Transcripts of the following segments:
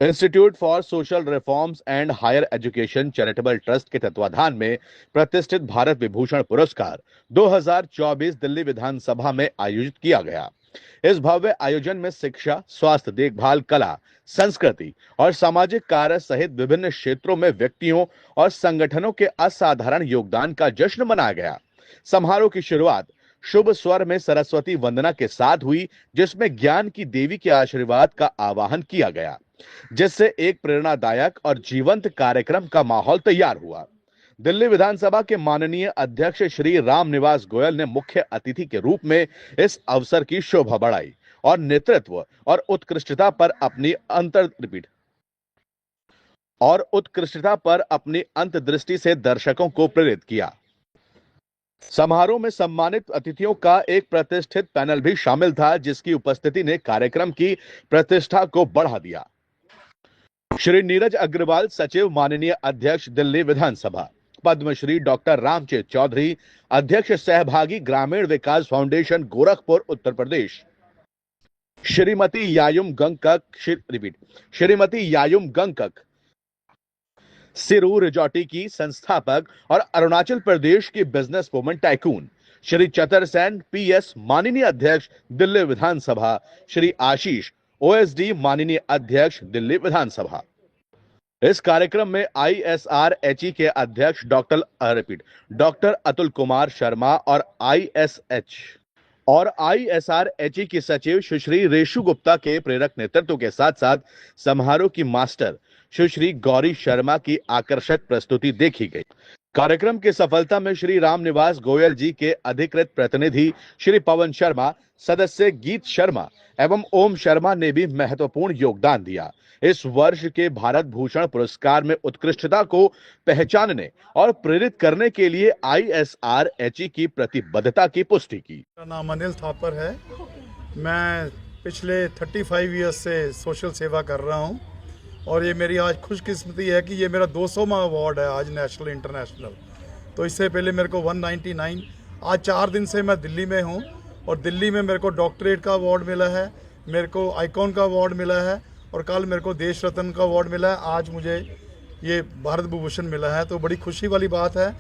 Institute for social reforms and higher education charitable trust के तत्वाधान में प्रतिष्ठित भारत विभूषण पुरस्कार 2024 दिल्ली विधानसभा में आयोजित किया गया। इस भव्य आयोजन में शिक्षा, स्वास्थ्य देखभाल, कला, संस्कृति और सामाजिक कार्य सहित विभिन्न क्षेत्रों में व्यक्तियों और संगठनों के असाधारण योगदान का जश्न मनाया गया। समारोह की शुरुआत शुभ स्वर में सरस्वती वंदना के साथ हुई, जिसमें ज्ञान की देवी के आशीर्वाद का आवाहन किया गया, जिससे एक प्रेरणादायक और जीवंत कार्यक्रम का माहौल तैयार हुआ। दिल्ली विधानसभा के माननीय अध्यक्ष श्री रामनिवास गोयल ने मुख्य अतिथि के रूप में इस अवसर की शोभा बढ़ाई और नेतृत्व और उत्कृष्टता पर अपनी अंतर्दृष्टि से दर्शकों को प्रेरित किया। समारोह में सम्मानित अतिथियों का एक प्रतिष्ठित पैनल भी शामिल था, जिसकी उपस्थिति ने कार्यक्रम की प्रतिष्ठा को बढ़ा दिया। श्री नीरज अग्रवाल, सचिव माननीय अध्यक्ष दिल्ली विधानसभा, पद्मश्री डॉक्टर रामचेत चौधरी, अध्यक्ष सहभागी ग्रामीण विकास फाउंडेशन गोरखपुर उत्तर प्रदेश, श्रीमती यायुम गंकक सिरू रिजॉर्टी की संस्थापक और अरुणाचल प्रदेश की business woman tycoon Shri Chatar Sen PS, माननीय अध्यक्ष दिल्ली विधानसभा, श्री आशीष ओएसडी, माननीय अध्यक्ष दिल्ली विधानसभा। इस कार्यक्रम में आईएसआरएचई के अध्यक्ष डॉक्टर अतुल कुमार शर्मा और आईएसआरएचई की सचिव सुश्री रेशु गुप्ता के प्रेरक नेतृत्व के साथ साथ समारोह की मास्टर सुश्री गौरी शर्मा की आकर्षक प्रस्तुति देखी गई। कार्यक्रम की सफलता में श्री रामनिवास गोयल जी के अधिकृत प्रतिनिधि श्री पवन शर्मा, सदस्य गीत शर्मा एवं ओम शर्मा ने भी महत्वपूर्ण योगदान दिया। इस वर्ष के भारत भूषण पुरस्कार में उत्कृष्टता को पहचानने और प्रेरित करने के लिए आईएसआरएचई की प्रतिबद्धता की पुष्टि की। मेरा नाम अनिल थापर है। मैं पिछले 35 ईयर्स से सोशल सेवा कर रहा हूं और ये मेरी आज खुशकिस्मती है कि ये मेरा 200वां अवार्ड है आज नेशनल इंटरनेशनल। तो इससे पहले मेरे को 199, आज 4 दिन से मैं दिल्ली में हूँ और दिल्ली में मेरे को डॉक्टरेट का अवार्ड मिला है, मेरे को आइकॉन का अवार्ड मिला है और कल मेरे को देश रत्न का अवार्ड मिला है। आज मुझे ये भारत भूषण मिला है, तो बड़ी खुशी वाली बात है।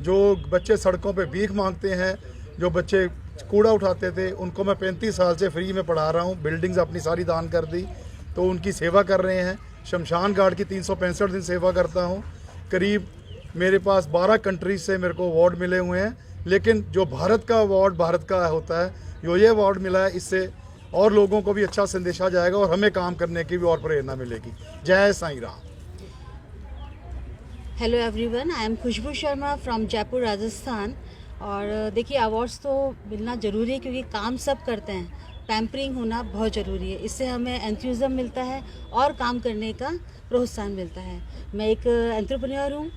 जो बच्चे सड़कों पे भीख मांगते हैं, जो बच्चे कूड़ा उठाते थे, उनको मैं 35 साल से फ्री में पढ़ा रहा हूँ। बिल्डिंग्स अपनी सारी दान कर दी, तो उनकी सेवा कर रहे हैं। शमशान घाट की 365 दिन सेवा करता हूँ। करीब मेरे पास 12 कंट्रीज से मेरे को अवार्ड मिले हुए हैं, लेकिन जो भारत का अवार्ड भारत का होता है, जो ये अवार्ड मिला है, इससे और लोगों को भी अच्छा संदेशा जाएगा और हमें काम करने की भी और प्रेरणा मिलेगी। जय Sai Ram. Hello everyone, I am Khushboo Sharma from Jaipur, Rajasthan. और देखिए, अवार्ड्स तो मिलना ज़रूरी है क्योंकि काम सब करते हैं, पैम्परिंग होना बहुत ज़रूरी है। इससे हमें एंथुसिज्म मिलता है और काम करने का प्रोत्साहन मिलता है। मैं एक एंटरप्रेन्योर हूँ,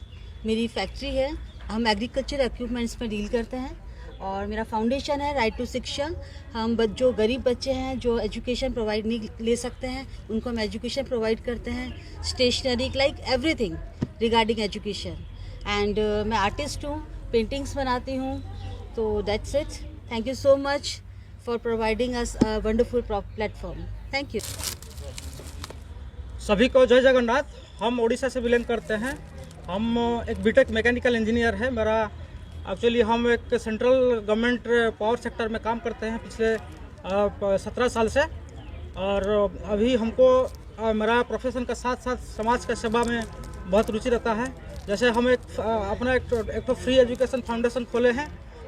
मेरी फैक्ट्री है, हम एग्रीकल्चर इक्विपमेंट्स में डील करते हैं और मेरा फाउंडेशन है राइट टू शिक्षा। हम जो गरीब बच्चे हैं जो एजुकेशन प्रोवाइड नहीं ले सकते हैं, उनको हम एजुकेशन प्रोवाइड करते हैं, stationery like everything regarding education. And मैं आर्टिस्ट हूँ, पेंटिंग्स बनाती हूँ। तो that's it. Thank you so much for providing us a wonderful platform. Thank you. सभी को जय जगन्नाथ। हम उड़ीसा से बिलोंग करते हैं। हम एक बीटेक मैकेनिकल इंजीनियर है मेरा। एक्चुअली हम एक सेंट्रल गवर्नमेंट पावर सेक्टर में काम करते हैं पिछले 17 साल से। और अभी हमको मेरा प्रोफेशन के साथ साथ समाज का सेवा में बहुत रुचि रहता है। जैसे हम अपना एक तो फ्री एजुकेशन फाउंडेशन खोले हैं,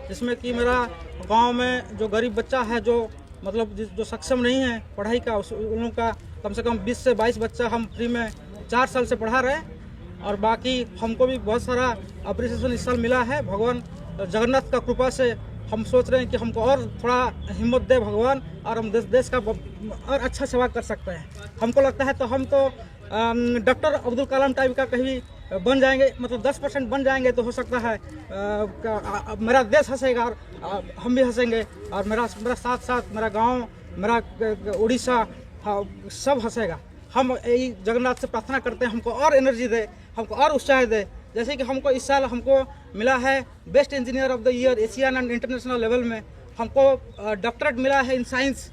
जिसमें कि मेरा गांव में जो गरीब बच्चा है, जो मतलब जो सक्षम नहीं है पढ़ाई का, उन लोगों का कम से कम 20 से 22 बच्चा हम फ्री में 4 साल से पढ़ा रहे हैं। और बाकी हमको भी बहुत सारा अप्रिसिएशन इस साल मिला है। भगवान जगन्नाथ का कृपा से हम सोच रहे हैं कि हमको और थोड़ा हिम्मत दे भगवान, और हम देश का और अच्छा सेवा कर सकते हैं। हमको लगता है तो हम तो डॉक्टर अब्दुल कलाम टाइप का कहीं बन जाएंगे, मतलब 10% बन जाएंगे तो हो सकता है मेरा देश हंसेगा और हम भी हंसेंगे, और मेरा साथ साथ मेरा गांव, मेरा उड़ीसा सब हंसेगा। हम यही जगन्नाथ से प्रार्थना करते हैं हमको और एनर्जी दे, हमको और उत्साह दे। जैसे कि हमको इस साल हमको मिला है best engineer of the year Asian and international level में। हमको डॉक्टरेट मिला है इन साइंस,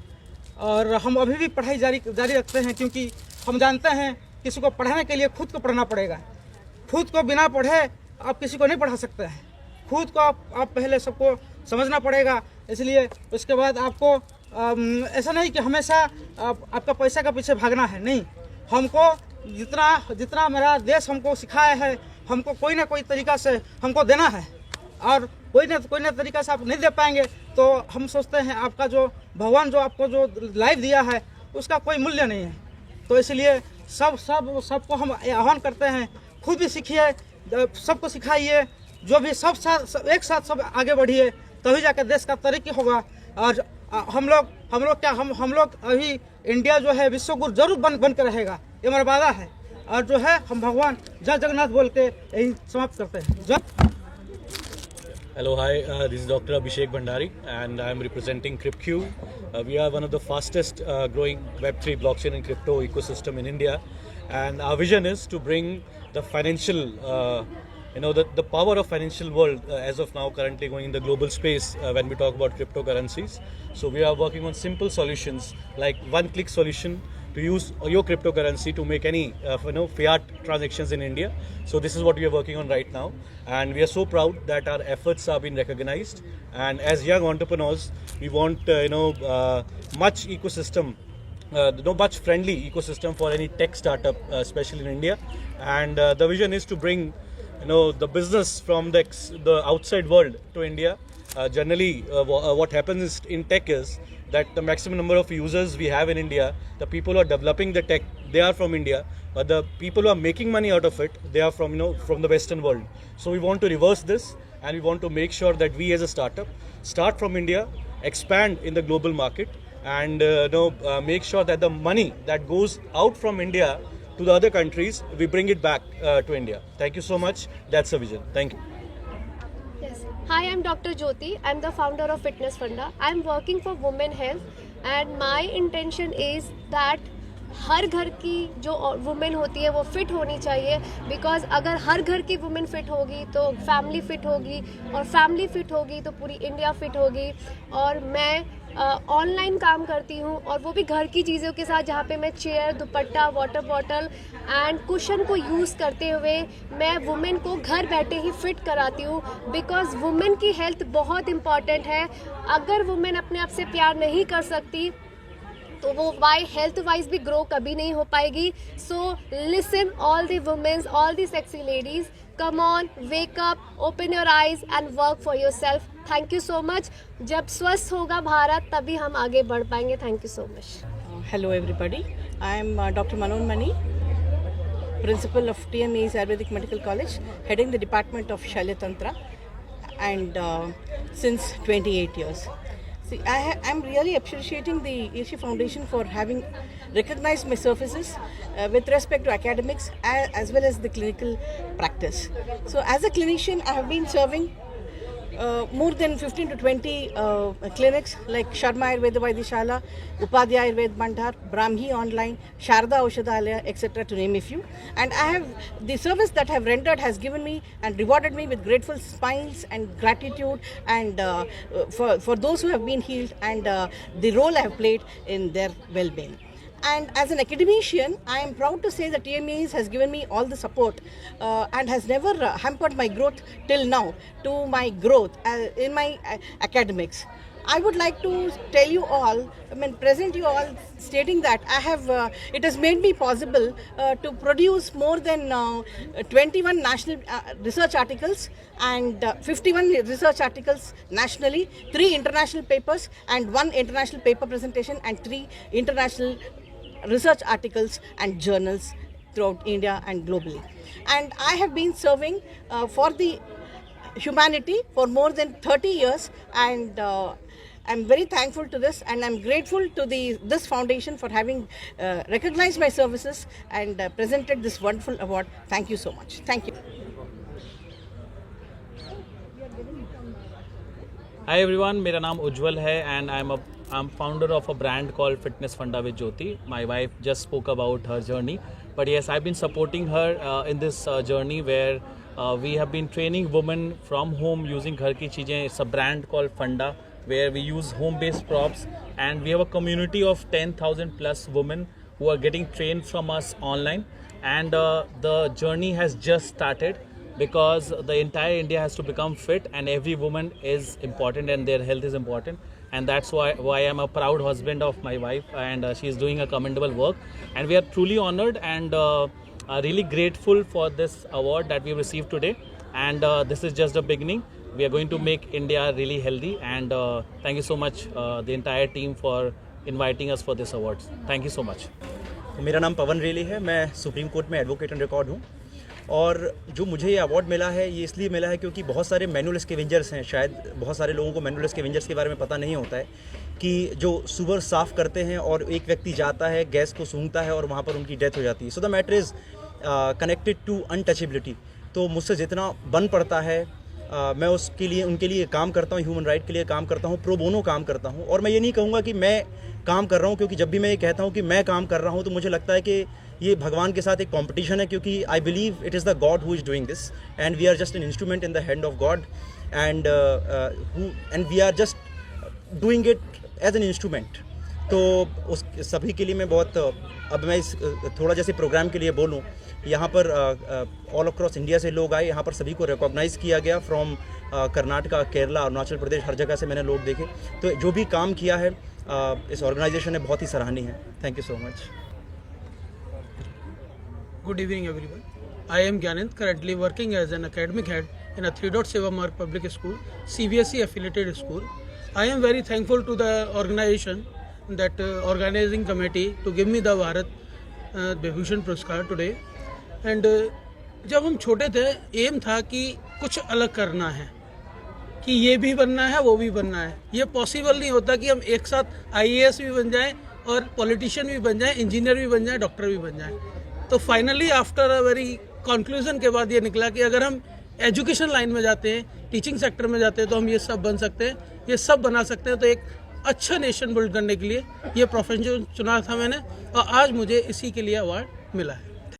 और हम अभी भी पढ़ाई जारी रखते हैं क्योंकि हम जानते हैं किसी को पढ़ाने के लिए खुद को पढ़ना पड़ेगा, खुद को बिना पढ़े आप किसी को नहीं पढ़ा सकते हैं, खुद को आप पहले सबको समझना पड़ेगा। इसलिए उसके बाद आपको ऐसा नहीं कि हमेशा आपका पैसा का पीछे भागना है, नहीं, हमको जितना मेरा देश हमको सिखाया है, हमको कोई ना कोई तरीका से हमको देना है, और कोई ना तरीका से आप नहीं दे पाएंगे तो हम सोचते हैं आपका जो भगवान जो आपको जो लाइफ दिया है उसका कोई मूल्य नहीं है। तो इसलिए सबको हम आह्वान करते हैं, खुद भी सीखिए, सबको सिखाइए, जो भी एक साथ सब आगे बढ़िए, तभी जाकर देश का तरक्की होगा। और हम लोग अभी इंडिया जो है विश्व गुरु जरूर बन कर रहेगा, ये हमारा वादा है। और जो है हम भगवान जय जगन्नाथ बोल के यही समाप्त करते हैं। Hello, hi, this is Dr. Abhishek Bhandari and I am representing CryptQ. We are one of the fastest growing Web3 blockchain and crypto ecosystem in India, and our vision is to bring the financial, the power of financial world as of now currently going in the global space when we talk about cryptocurrencies. So we are working on simple solutions like one-click solution to use your cryptocurrency to make any fiat transactions in India. So this is what we are working on right now, and we are so proud that our efforts are being recognized. And as young entrepreneurs, we want much ecosystem, much friendly ecosystem for any tech startup, especially in India. And the vision is to bring the business from the outside world to India. Generally, what happens in tech is that the maximum number of users we have in India, the people who are developing the tech, they are from India, but the people who are making money out of it, they are from the Western world. So we want to reverse this, and we want to make sure that we as a startup start from India, expand in the global market, and make sure that the money that goes out from India to the other countries, we bring it back to India. Thank you so much. That's the vision. Thank you. Yes. Hi, I'm Dr. Jyoti. I'm the founder of Fitness Funda. I'm working for Women Health, and my intention is that हर घर की जो women होती है वो fit होनी चाहिए, because अगर हर घर की वुमेन फिट होगी तो फैमिली फिट होगी, और फैमिली फिट होगी तो पूरी इंडिया फिट होगी। और मैं ऑनलाइन काम करती हूँ, और वो भी घर की चीज़ों के साथ, जहाँ पे मैं chair, dupatta, water bottle and cushion को यूज़ करते हुए मैं वुमेन को घर बैठे ही फिट कराती हूँ, बिकॉज वुमेन की हेल्थ बहुत इम्पॉर्टेंट है। अगर वुमेन अपने आप से प्यार नहीं कर सकती तो वो हेल्थ वाइज भी ग्रो कभी नहीं हो पाएगी। So listen all the women's, all the sexy ladies, come on, wake up, open your eyes and work for your self. Thank you so much. जब स्वस्थ होगा भारत तभी हम आगे बढ़ पाएंगे। Thank you so much. Hello everybody, I am Dr. Manon Mani, Principal of TMA's Ayurvedic Medical College, heading the Department of Shalya Tantra, and since 28 years. See, I'm really appreciating the Asia Foundation for having recognized my services with respect to academics as well as the clinical practice. So as a clinician, I have been serving more than 15 to 20 clinics like Sharma Ayurveda Vaidishala, Upadhyaya Ayurveda Bandhar, Brahmi Online, Sharda Aushadhalaya, etc., to name a few. And the service that I have rendered has given me and rewarded me with grateful smiles and gratitude, and for those who have been healed, and the role I have played in their well-being. And as an academician, I am proud to say that TMAs has given me all the support and has never hampered my growth till now to my growth in my academics. I would like to tell you all, present you all, stating that it has made me possible to produce more than 21 national research articles and 51 research articles nationally, 3 international papers and 1 international paper presentation, and 3 international research articles and journals throughout India and globally. And I have been serving for the humanity for more than 30 years, and I'm very thankful to this, and I'm grateful to this foundation for having recognized my services and presented this wonderful award. Thank you so much. Thank you. Hi everyone, मेरा नाम उज्जवल है, and I'm founder of a brand called Fitness Funda with Jyoti. My wife just spoke about her journey, but yes, I've been supporting her in this journey where we have been training women from home using Ghar Ki Cheezein. It's a brand called Funda where we use home-based props, and we have a community of 10,000 plus women who are getting trained from us online, and the journey has just started, because the entire India has to become fit, and every woman is important and their health is important, and that's why I'm a proud husband of my wife, and she is doing a commendable work, and we are truly honored and really grateful for this award that we received today, and this is just the beginning. We are going to make India really healthy, and thank you so much the entire team for inviting us for this awards. Thank you so much. मेरा नाम पवन रेली है, मैं supreme court में advocate and record हूँ, और जो मुझे ये अवार्ड मिला है ये इसलिए मिला है क्योंकि बहुत सारे मैनुअल स्कैवेंजर्स हैं, शायद बहुत सारे लोगों को मैनुअल स्कैवेंजर्स के बारे में पता नहीं होता है कि जो सुअर साफ़ करते हैं और एक व्यक्ति जाता है, गैस को सूंघता है और वहाँ पर उनकी डेथ हो जाती है. So the matter is connected to untouchability. तो मुझसे जितना बन पड़ता है मैं उसके लिए उनके लिए काम करता हूँ, ह्यूमन राइट के लिए काम करता हूँ, प्रो बोनो काम करता हूँ. और मैं ये नहीं कहूँगा कि मैं काम कर रहा हूँ, क्योंकि जब भी मैं ये कहता हूँ कि मैं काम कर रहा हूँ तो मुझे लगता है कि ये भगवान के साथ एक कंपटीशन है, क्योंकि I believe it is the God who is doing this and we are just an instrument in the hand of God, and we are just doing it as an instrument. तो उस सभी के लिए मैं बहुत अब मैं इस थोड़ा जैसे प्रोग्राम के लिए बोलूँ, यहाँ पर ऑल अक्रॉस इंडिया से लोग आए, यहाँ पर सभी को रिकॉग्नाइज़ किया गया फ्रॉम कर्नाटका, केरला, अरुणाचल प्रदेश, हर जगह से मैंने लोग देखे. तो जो भी काम किया है इस ऑर्गेनाइजेशन ने बहुत ही सराहनीय है. Thank you so much. Good evening everyone. I am Gyanendra, currently working as an academic head in a 3. Seva Marg Public School, CBSE affiliated school. I am very thankful to the organization, that organizing committee, to give me the Bharat Vibhushan Puraskar today. And जब हम छोटे थे M था कि कुछ अलग करना है, कि ये भी बनना है वो भी बनना है. ये पॉसिबल नहीं होता कि हम एक साथ IAS भी बन जाएं और पॉलिटिशियन भी बन जाएं, इंजीनियर भी बन जाएं, डॉक्टर भी बन जाएं. तो finally after a very conclusion के बाद ये निकला कि अगर हम एजुकेशन लाइन में जाते हैं, टीचिंग सेक्टर में जाते हैं, तो हम ये सब बन सकते हैं, ये सब बना सकते हैं. तो एक अच्छा नेशन बिल्ड करने के लिए ये प्रोफेशन चुना था मैंने, और आज मुझे इसी के लिए अवार्ड मिला है.